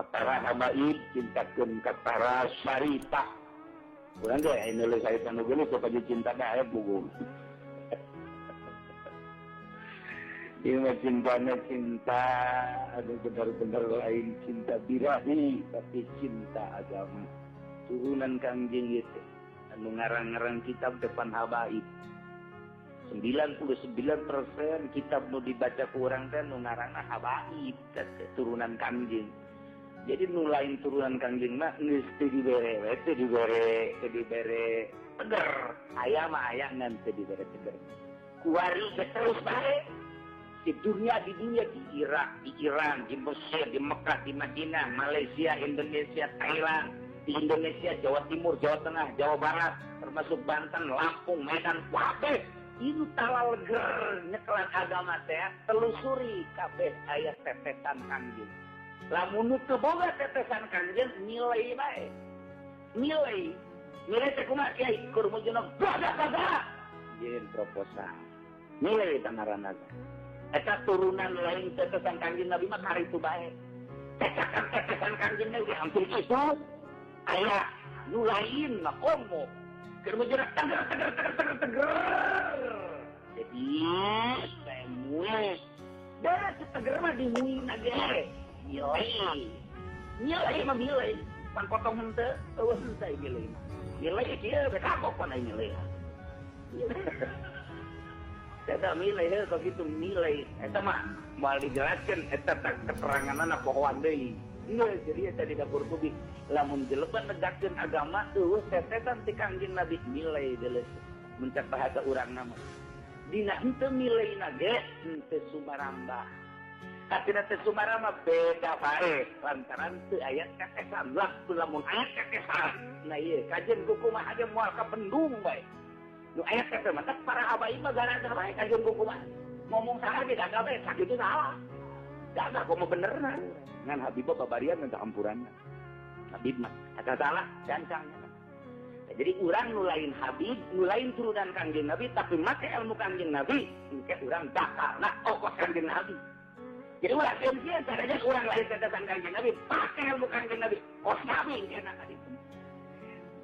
para habaib cintakeun ka para syarita urang ge aya nulis aya anu geus supaya cinta ka aya buku ini cintanya cinta ada benar-benar lain cinta birahi tapi cinta agama turunan Kangjeng itu anu ngarang-ngarang kitab depan habaib 99% kitab nu dibaca ku urang teh nu ngaranna habaib turunan Kangjeng jadi nu lain turunan Kangjeng mah geus teu dibere we teu dibere teger aya mah aya ngan teu dibere teger kuari terus bae di dunia di Irak, di Iran, di Mesir, di Mekah, di Madinah, Malaysia, Indonesia, Thailand, di Indonesia, Jawa Timur, Jawa Tengah, Jawa Barat, termasuk Banten, Lampung, Medan, kabeh itu tala leger nyekelan agama teh telusuri kabeh aya tetesan Kangjeng. Lamun teu boga tetesan Kangjeng nilai bae. Nilai teh kumaha kiai kur mujuna boga yen proposal. Nilai tangarana. Eta turunan lain tetesan Kangjeng Nabi mah kari itu bae. Tetesan Kangjeng Nabi hampir itu. Aya nu lain mah komo. Keur mujuna teger. Jadi semua dah teger mah dimuin aja. Nilai mah nilai. Pan potong henteu eueuh henteu nilai. Nilai kieu bekakok pan nilai. Eta nilai kalau gitu nilai eta mah moal dijelaskeun eta keteranganna pohoan deui. Jadi eta di dapur kubik lamun jelema negakeun agama eueuh tetesan ti Kangjeng Nabi nilai deuleu muncak bahasa urang nama. Dina henteu nilaina ge henteu sumarambah. Katina teu sumarambah beda bae lantaran teu aya tetesan lah lamun aya tetesan. Nah ieu kajen kumaha ge moal kapendung bae. Nu aya teh mah para habaib mah gara-gara bae kajian buku mah ngomong salah ge gagah bae sakitu salah gagah komo benerna ngan Habibah babarian minta ampuranna Habib mah eta salah cancangna jadi urang nu lain Habib nu lain turunan Kangjeng Nabi tapi make ilmu Kangjeng Nabi engke urang dakarna ongkos Kangjeng Nabi jadi urang keuncian caranya urang lain tetesan Kangjeng Nabi pake ilmu Kangjeng Nabi kos Nabi engke na kaditu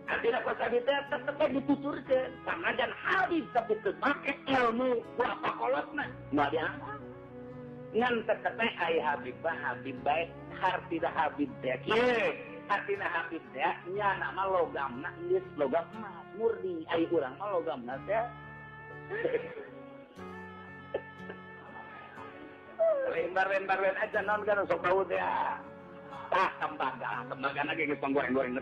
artinya kuasa kita tetap dituturkan sama dan habis tapi terpakai ilmu berapa kolotna nggak diangkat ngan tetap ay habib baik hartina habib teh hartina habib teh nya nama logamna geus logam emas murni ay urang mah logamna teh lembar aja non kan sok tahu teh tembaga ge geus panggoreng-goreng